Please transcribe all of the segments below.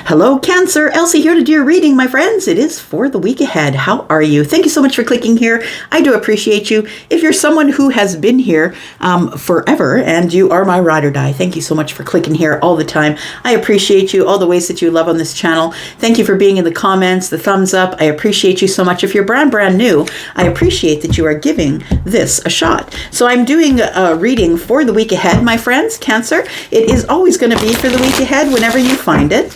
Hello, Cancer. Elsie here to do your reading, my friends. It is for the week ahead. How are you? Thank you so much for clicking here. I do appreciate you. If you're someone who has been here forever and you are my ride or die, thank you so much for clicking here all the time. I appreciate you, all the ways that you love on this channel. Thank you for being in the comments, the thumbs up. I appreciate you so much. If you're brand new, I appreciate that you are giving this a shot. So I'm doing a reading for the week ahead, my friends, Cancer. It is always going to be for the week ahead whenever you find it.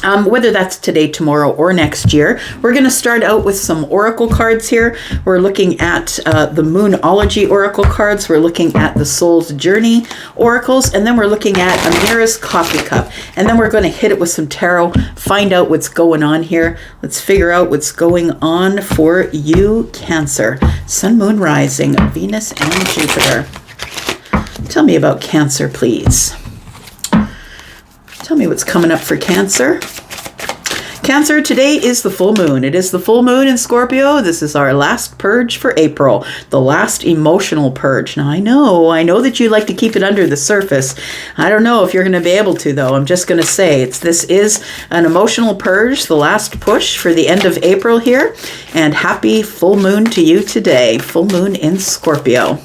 Whether that's today, tomorrow, or next year. We're going to start out with some oracle cards here. We're looking at the Moonology oracle cards. We're looking at the Soul's Journey oracles. And then we're looking at Amira's coffee cup. And then we're going to hit it with some tarot, find out what's going on here. Let's figure out what's going on for you, Cancer. Sun, Moon, Rising, Venus, and Jupiter. Tell me about Cancer, please. Tell me what's coming up for Cancer. Cancer, today is the full moon. It is the full moon in Scorpio. This is our last purge for April, the last emotional purge. Now, I know that you like to keep it under the surface. I don't know if you're going to be able to, though. I'm just going to say this is an emotional purge, the last push for the end of April here. And happy full moon to you today. Full moon in Scorpio.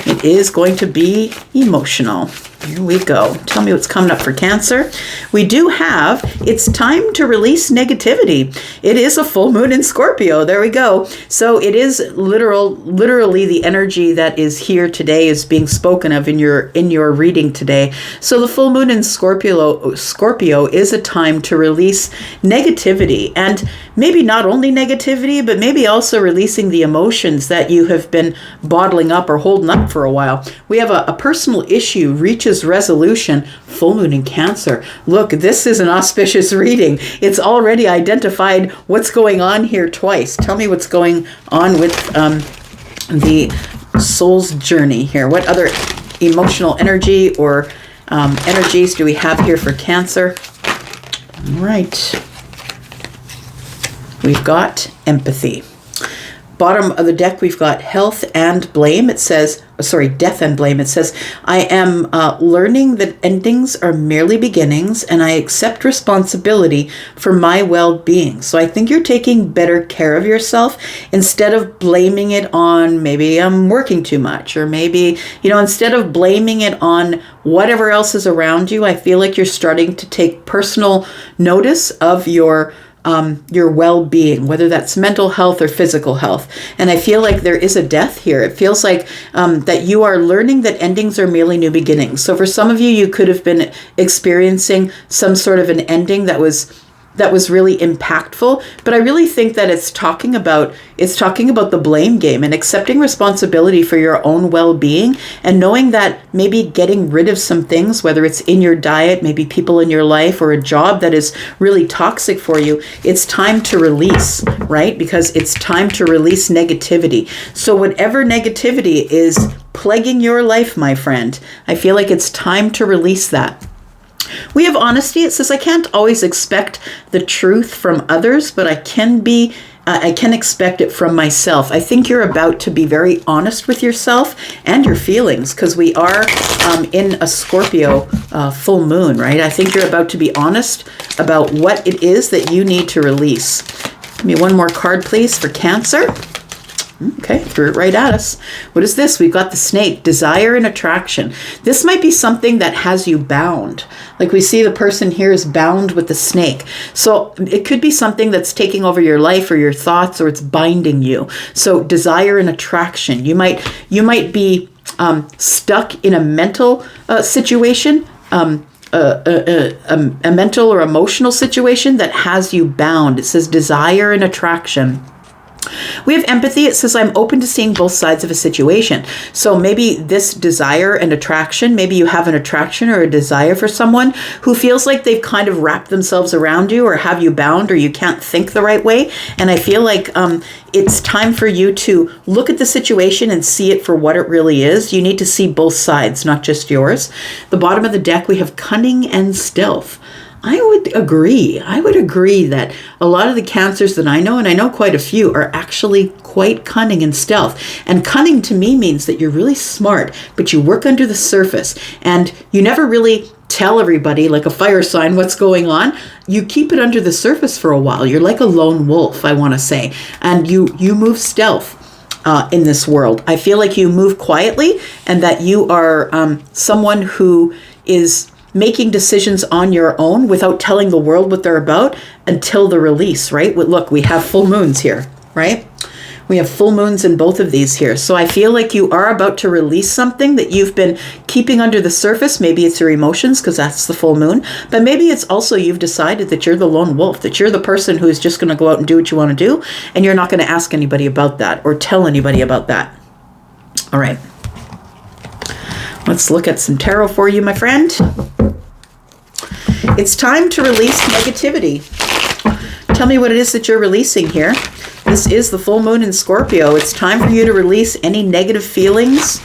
It is going to be emotional. Here we go. Tell me what's coming up for Cancer. We do have, it's time to release negativity. It is a full moon in Scorpio. There we go. So it is literally the energy that is here today is being spoken of in your reading today. So the full moon in Scorpio is a time to release negativity, and maybe not only negativity, but maybe also releasing the emotions that you have been bottling up or holding up for a while. We have a personal issue reaches resolution, full moon in Cancer. Look, this is an auspicious reading. It's already identified what's going on here twice. Tell me what's going on with the soul's journey here. What other emotional energy or energies do we have here for Cancer? All right. We've got empathy. Bottom of the deck, we've got health and blame. It says, death and blame. It says, I am learning that endings are merely beginnings, and I accept responsibility for my well-being. So I think you're taking better care of yourself instead of blaming it on maybe I'm working too much, or maybe, instead of blaming it on whatever else is around you, I feel like you're starting to take personal notice of your well-being, whether that's mental health or physical health. And I feel like there is a death here. It feels like that you are learning that endings are merely new beginnings. So for some of you, you could have been experiencing some sort of an ending that was really impactful, but I really think that it's talking about the blame game and accepting responsibility for your own well-being, and knowing that maybe getting rid of some things, whether it's in your diet, maybe people in your life, or a job that is really toxic for you, it's time to release, right? Because it's time to release negativity. So whatever negativity is plaguing your life, my friend, I feel like it's time to release that. We have honesty. It says, I can't always expect the truth from others, but I can expect it from myself. I think you're about to be very honest with yourself and your feelings, because we are in a Scorpio full moon, right? I think you're about to be honest about what it is that you need to release. Give me one more card, please, for Cancer. Okay, threw it right at us. What is this? We've got the snake, desire and attraction. This might be something that has you bound. Like we see the person here is bound with the snake. So it could be something that's taking over your life or your thoughts, or it's binding you. So desire and attraction. You might be stuck in a mental situation, a mental or emotional situation that has you bound. It says desire and attraction. We have empathy. It says, I'm open to seeing both sides of a situation. So maybe this desire and attraction, maybe you have an attraction or a desire for someone who feels like they've kind of wrapped themselves around you, or have you bound, or you can't think the right way. And I feel like it's time for you to look at the situation and see it for what it really is. You need to see both sides, not just yours. The bottom of the deck, we have cunning and stealth. I would agree. That a lot of the Cancers that I know, and I know quite a few, are actually quite cunning and stealth. And cunning to me means that you're really smart, but you work under the surface, and you never really tell everybody like a fire sign what's going on. You keep it under the surface for a while. You're like a lone wolf, I want to say. And you move stealth in this world. I feel like you move quietly, and that you are someone who is making decisions on your own without telling the world what they're about until the release, right? Look, we have full moons here, right? We have full moons in both of these here. So I feel like you are about to release something that you've been keeping under the surface. Maybe it's your emotions, because that's the full moon. But maybe it's also you've decided that you're the lone wolf, that you're the person who's just going to go out and do what you want to do, and you're not going to ask anybody about that or tell anybody about that. All right. Let's look at some tarot for you, my friend. It's time to release negativity. Tell me what it is that you're releasing here. This is the full moon in Scorpio. It's time for you to release any negative feelings,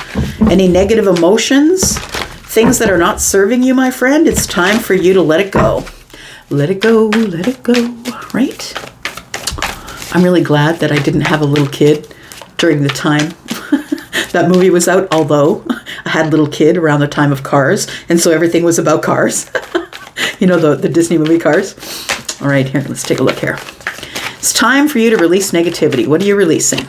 any negative emotions, things that are not serving you, my friend. It's time for you to let it go. Let it go, let it go, right? I'm really glad that I didn't have a little kid during the time that movie was out, although I had a little kid around the time of Cars, and so everything was about cars. You know, the Disney movie Cars. All right, here, let's take a look here. It's time for you to release negativity. What are you releasing?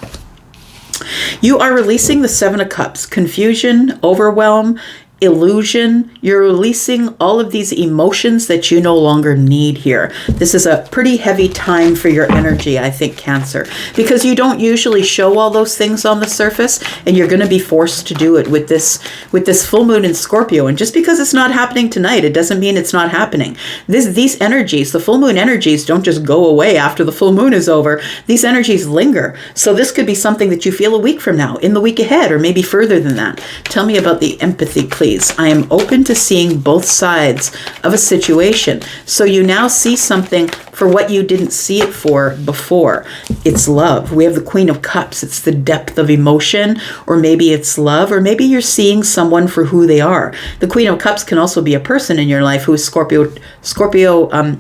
You are releasing the Seven of Cups. Confusion, overwhelm, illusion. You're releasing all of these emotions that you no longer need here. This is a pretty heavy time for your energy, I think, Cancer, because you don't usually show all those things on the surface, and you're going to be forced to do it with this full moon in Scorpio. And just because it's not happening tonight, it doesn't mean it's not happening. These energies, the full moon energies, don't just go away after the full moon is over. These energies linger. So this could be something that you feel a week from now, in the week ahead, or maybe further than that. Tell me about the empathy, please. I am open to seeing both sides of a situation. So you now see something for what you didn't see it for before. It's love. We have the Queen of Cups. It's the depth of emotion, or maybe it's love, or maybe you're seeing someone for who they are. The Queen of Cups can also be a person in your life who is Scorpio,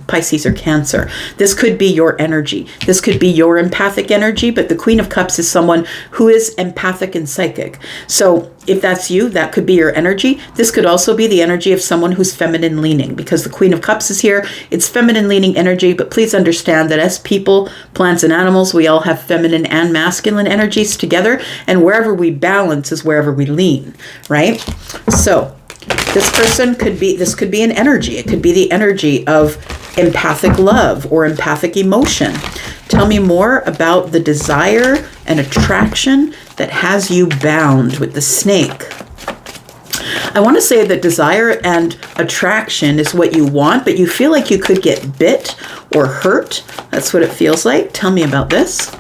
Pisces, or Cancer. This could be your energy. This could be your empathic energy, but the Queen of Cups is someone who is empathic and psychic. So if that's you, that could be your energy. This could also be the energy of someone who's feminine leaning, because the Queen of Cups is here. It's feminine leaning energy, but please understand that as people, plants, and animals, we all have feminine and masculine energies together, and wherever we balance is wherever we lean, right? So this could be an energy. It could be the energy of empathic love or empathic emotion. Tell me more about the desire and attraction that has you bound with the snake. I want to say that desire and attraction is what you want, but you feel like you could get bit or hurt. That's what it feels like. Tell me about this.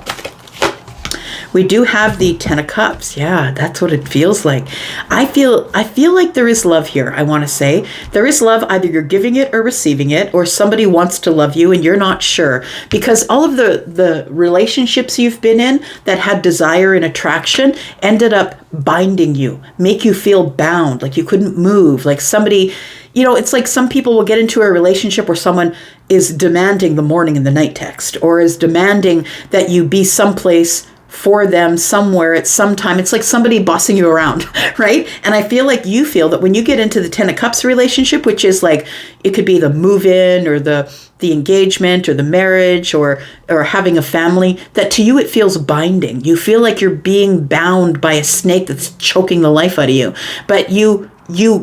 We do have the Ten of Cups. Yeah, that's what it feels like. I feel like there is love here, I want to say. There is love, either you're giving it or receiving it, or somebody wants to love you and you're not sure. Because all of the relationships you've been in that had desire and attraction ended up binding you, make you feel bound, like you couldn't move, like somebody... You know, it's like some people will get into a relationship where someone is demanding the morning and the night text, or is demanding that you be someplace for them somewhere at some time. It's like somebody bossing you around, right? And I feel like you feel that when you get into the Ten of Cups relationship, which is like, it could be the move-in or the engagement or the marriage or having a family, that to you it feels binding. You feel like you're being bound by a snake that's choking the life out of you. But you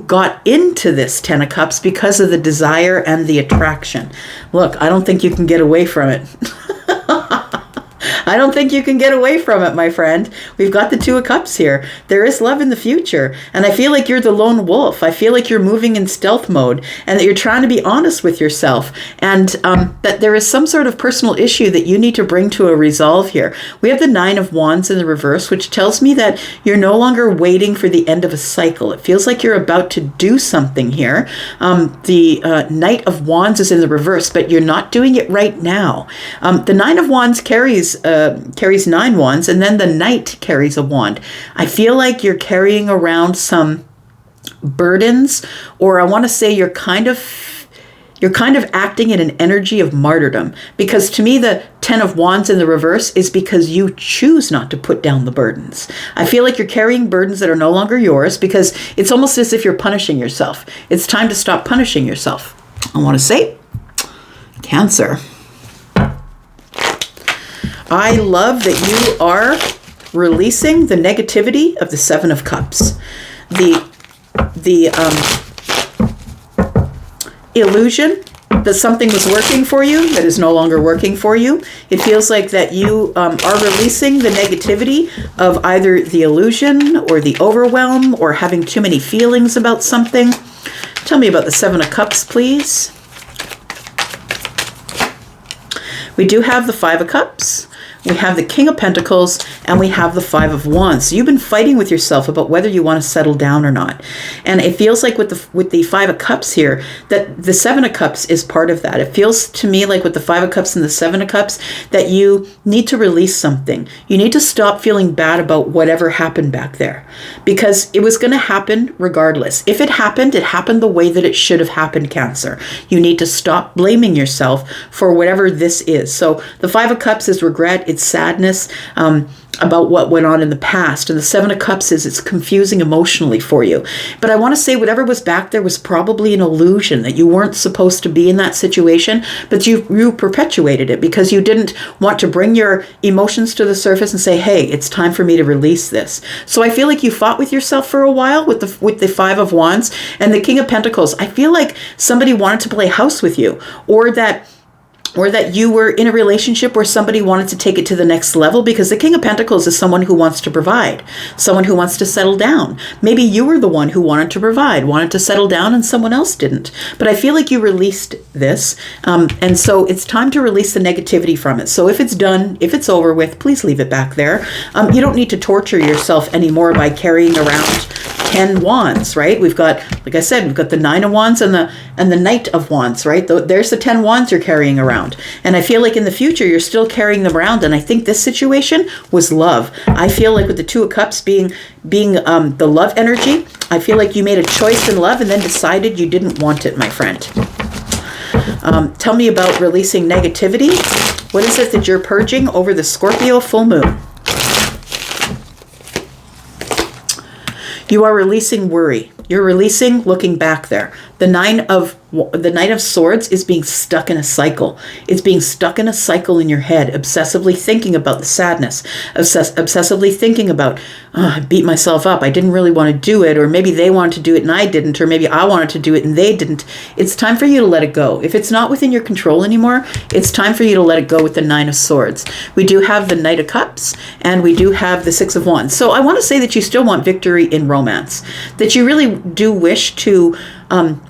got into this Ten of Cups because of the desire and the attraction. Look, I don't think you can get away from it. I don't think you can get away from it, my friend. We've got the Two of Cups here. There is love in the future. And I feel like you're the lone wolf. I feel like you're moving in stealth mode and that you're trying to be honest with yourself. And that there is some sort of personal issue that you need to bring to a resolve here. We have the Nine of Wands in the reverse, which tells me that you're no longer waiting for the end of a cycle. It feels like you're about to do something here. The Knight of Wands is in the reverse, but you're not doing it right now. The Nine of Wands carries 9 wands, and then the Knight carries a wand. I feel like you're carrying around some burdens, or I want to say you're kind of You're kind of acting in an energy of martyrdom, because to me, the 10 of Wands in the reverse is because you choose not to put down the burdens. I feel like you're carrying burdens that are no longer yours, because it's almost as if you're punishing yourself. It's time to stop punishing yourself. I want to say, Cancer. I love that you are releasing the negativity of the Seven of Cups. The illusion that something was working for you that is no longer working for you. It feels like that you are releasing the negativity of either the illusion or the overwhelm or having too many feelings about something. Tell me about the Seven of Cups, please. We do have the Five of Cups. We have the King of Pentacles, and we have the Five of Wands. So you've been fighting with yourself about whether you want to settle down or not. And it feels like with the Five of Cups here, that the Seven of Cups is part of that. It feels to me like with the Five of Cups and the Seven of Cups that you need to release something. You need to stop feeling bad about whatever happened back there, because it was going to happen regardless. If it happened the way that it should have happened, Cancer. You need to stop blaming yourself for whatever this is. So the Five of Cups is regret. It's sadness about what went on in the past. And the Seven of Cups is it's confusing emotionally for you. But I want to say whatever was back there was probably an illusion, that you weren't supposed to be in that situation, but you perpetuated it because you didn't want to bring your emotions to the surface and say, hey, it's time for me to release this. So I feel like you fought with yourself for a while with the Five of Wands and the King of Pentacles. I feel like somebody wanted to play house with you, or that you were in a relationship where somebody wanted to take it to the next level, because the King of Pentacles is someone who wants to provide, someone who wants to settle down. Maybe you were the one who wanted to provide, wanted to settle down, and someone else didn't. But I feel like you released this, and so it's time to release the negativity from it. So if it's done, if it's over with, please leave it back there. You don't need to torture yourself anymore by carrying around 10 wands, right? We've got, like I said, we've got the 9 of Wands and the Knight of Wands, right? There's the 10 wands you're carrying around. And I feel like in the future, you're still carrying them around. And I think this situation was love. I feel like with the Two of Cups being the love energy, I feel like you made a choice in love and then decided you didn't want it, my friend. Tell me about releasing negativity. What is it that you're purging over the Scorpio full moon? You are releasing worry. You're releasing looking back there. The Knight of Swords is being stuck in a cycle. It's being stuck in a cycle in your head, obsessively thinking about the sadness, obsessively thinking about, oh, I beat myself up. I didn't really want to do it, or maybe they wanted to do it and I didn't, or maybe I wanted to do it and they didn't. It's time for you to let it go. If it's not within your control anymore, it's time for you to let it go with the Nine of Swords. We do have the Knight of Cups, and we do have the Six of Wands. So I want to say that you still want victory in romance, that you really do wish to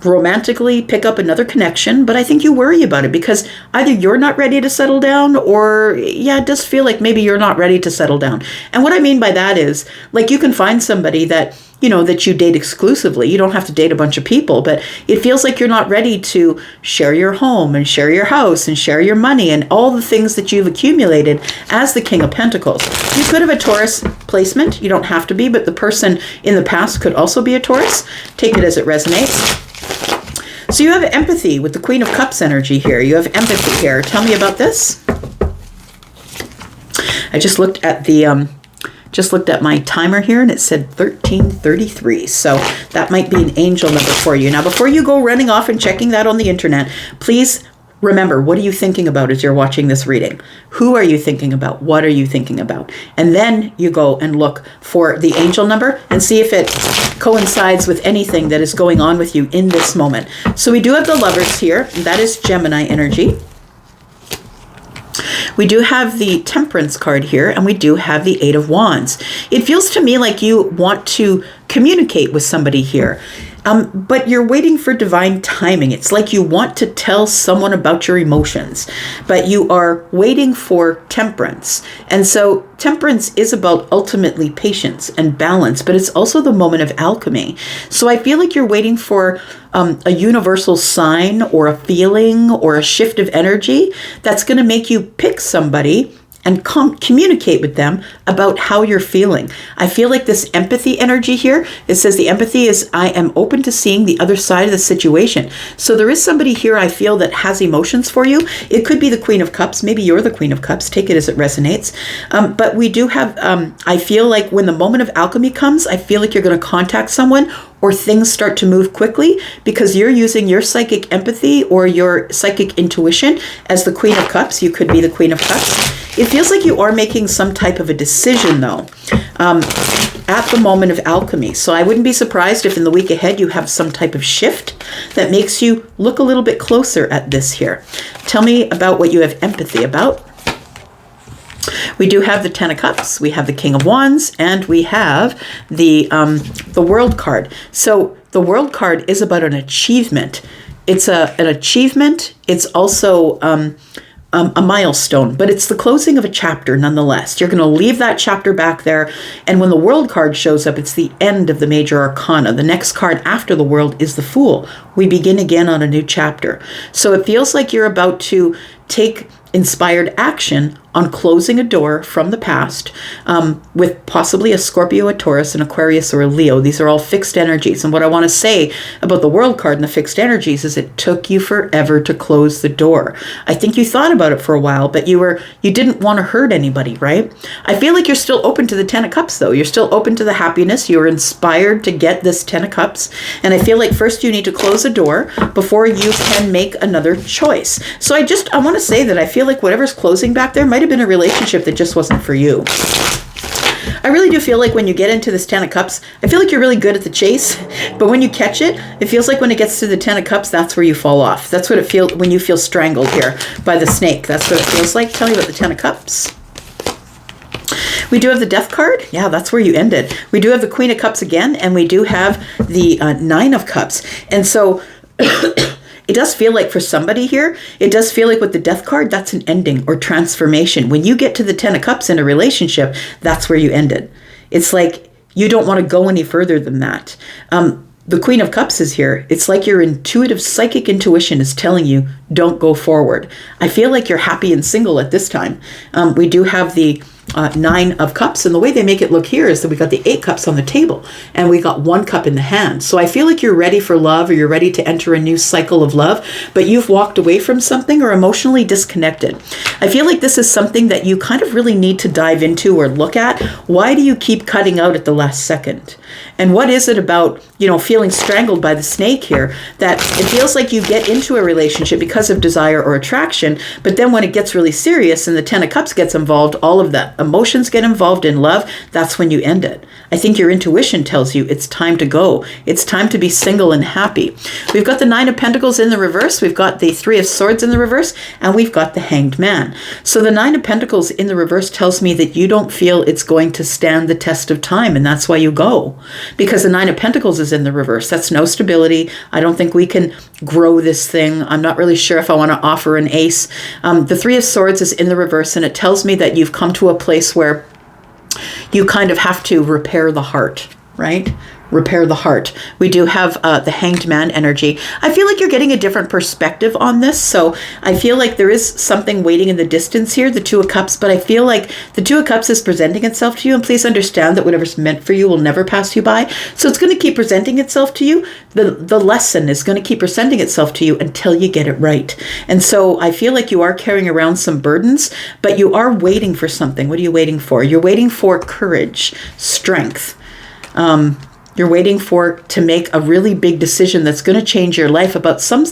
romantically pick up another connection, but I think you worry about it because either you're not ready to settle down, or it does feel like maybe you're not ready to settle down. And what I mean by that is, like, you can find somebody that you date exclusively. You don't have to date a bunch of people, but it feels like you're not ready to share your home and share your house and share your money and all the things that you've accumulated as the King of Pentacles. You could have a Taurus placement. You don't have to be, but the person in the past could also be a Taurus. Take it as it resonates. So you have empathy with the Queen of Cups energy here. You have empathy here. Tell me about this. I just looked at my timer here and it said 1333. So that might be an angel number for you. Now, before you go running off and checking that on the internet, please remember, what are you thinking about as you're watching this reading? Who are you thinking about? What are you thinking about? And then you go and look for the angel number and see if it coincides with anything that is going on with you in this moment. So we do have the Lovers here. That is Gemini energy. We do have the Temperance card here, and we do have the Eight of Wands. It feels to me like you want to communicate with somebody here, but you're waiting for divine timing. It's like you want to tell someone about your emotions, but you are waiting for temperance. And so temperance is about ultimately patience and balance, but it's also the moment of alchemy. So I feel like you're waiting for a universal sign or a feeling or a shift of energy that's going to make you pick somebody and communicate with them about how you're feeling. I feel like this empathy energy here, it says the empathy is I am open to seeing the other side of the situation. So there is somebody here I feel that has emotions for you. It could be the Queen of Cups. Maybe you're the Queen of Cups. Take it as it resonates. But we do have, I feel like when the moment of alchemy comes, I feel like you're going to contact someone or things start to move quickly because you're using your psychic empathy or your psychic intuition as the Queen of Cups. You could be the Queen of Cups. It feels like you are making some type of a decision, though, at the moment of alchemy. So I wouldn't be surprised if in the week ahead you have some type of shift that makes you look a little bit closer at this here. Tell me about what you have empathy about. We do have the Ten of Cups, we have the King of Wands, and we have the World card. So the World card is about an achievement. It's an achievement. It's also a milestone, but it's the closing of a chapter nonetheless. You're going to leave that chapter back there, and when the World card shows up, it's the end of the major arcana. The next card after the World is the Fool. We begin again on a new chapter. So it feels like you're about to take inspired action on closing a door from the past with possibly a Scorpio, a Taurus, an Aquarius, or a Leo. These are all fixed energies. And what I want to say about the World card and the fixed energies is it took you forever to close the door. I think you thought about it for a while, but you didn't want to hurt anybody, right? I feel like you're still open to the Ten of Cups, though. You're still open to the happiness. You're inspired to get this Ten of Cups. And I feel like first you need to close a door before you can make another choice. So I want to say that I feel like whatever's closing back there might have been a relationship that just wasn't for you. I really do feel like when you get into this Ten of Cups, I feel like you're really good at the chase, but when you catch it, it feels like when it gets to the Ten of Cups, that's where you fall off. That's what it feels when you feel strangled here by the snake. That's what it feels like. Tell me about the Ten of Cups. We do have the Death card. Yeah, that's where you ended. We do have the Queen of Cups again, and we do have the Nine of Cups. And so it does feel like for somebody here, it does feel like with the Death card, that's an ending or transformation. When you get to the Ten of Cups in a relationship, that's where you ended. It's like you don't want to go any further than that. The Queen of Cups is here. It's like your intuitive psychic intuition is telling you, don't go forward. I feel like you're happy and single at this time. We do have the Nine of Cups, and the way they make it look here is that we got the 8 cups on the table and we got 1 cup in the hand. So I feel like you're ready for love, or you're ready to enter a new cycle of love, but you've walked away from something or emotionally disconnected. I feel like this is something that you kind of really need to dive into or look at. Why do you keep cutting out at the last second? And what is it about, feeling strangled by the snake here that it feels like you get into a relationship because of desire or attraction, but then when it gets really serious and the Ten of Cups gets involved, all of the emotions get involved in love, that's when you end it. I think your intuition tells you it's time to go. It's time to be single and happy. We've got the Nine of Pentacles in the reverse. We've got the Three of Swords in the reverse, and we've got the Hanged Man. So the Nine of Pentacles in the reverse tells me that you don't feel it's going to stand the test of time, and that's why you go. Because the Nine of Pentacles is in the reverse. That's no stability. I don't think we can grow this thing. I'm not really sure if I want to offer an ace. The Three of Swords is in the reverse, and it tells me that you've come to a place where you kind of have to repair the heart, right? Repair the heart. We do have the Hanged Man energy. I feel like you're getting a different perspective on this. So I feel like there is something waiting in the distance here, the Two of Cups, but I feel like the Two of Cups is presenting itself to you. And please understand that whatever's meant for you will never pass you by. So it's going to keep presenting itself to you. The lesson is going to keep presenting itself to you until you get it right. And so I feel like you are carrying around some burdens, but you are waiting for something. What are you waiting for? You're waiting for courage, strength. You're waiting to make a really big decision that's going to change your life about some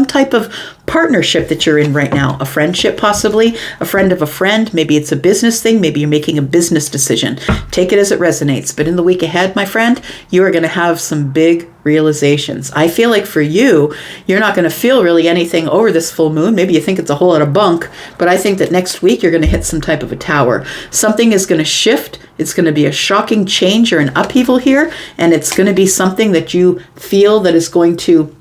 type of partnership that you're in right now. A friendship, possibly, a friend of a friend. Maybe it's a business thing. Maybe you're making a business decision. Take it as it resonates. But in the week ahead, my friend, you are going to have some big realizations. I feel like for you, you're not going to feel really anything over this full moon. Maybe you think it's a whole lot of bunk, but I think that next week you're going to hit some type of a tower. Something is going to shift. It's going to be a shocking change or an upheaval here, and it's going to be something that you feel that is going to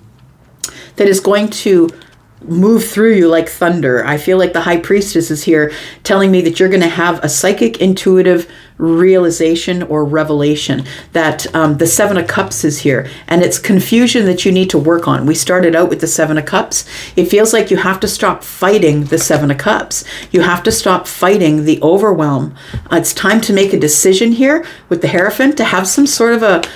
move through you like thunder. I feel like the High Priestess is here telling me that you're going to have a psychic intuitive realization or revelation, that the Seven of Cups is here, and it's confusion that you need to work on. We started out with the Seven of Cups. It feels like you have to stop fighting the Seven of Cups. You have to stop fighting the overwhelm. It's time to make a decision here with the Hierophant, to have some sort of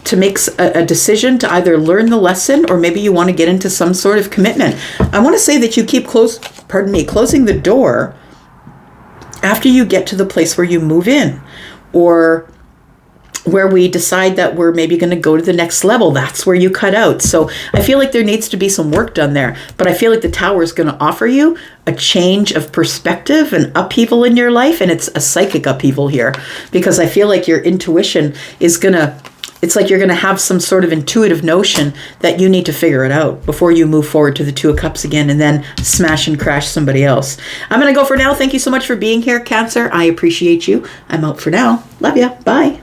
to make a decision to either learn the lesson, or maybe you want to get into some sort of commitment. I want to say that you keep closing the door after you get to the place where you move in, or where we decide that we're maybe going to go to the next level. That's where you cut out. So I feel like there needs to be some work done there, but I feel like the Tower is going to offer you a change of perspective, an upheaval in your life, and it's a psychic upheaval here, because I feel like your intuition is it's like you're going to have some sort of intuitive notion that you need to figure it out before you move forward to the Two of Cups again and then smash and crash somebody else. I'm going to go for now. Thank you so much for being here, Cancer. I appreciate you. I'm out for now. Love ya. Bye.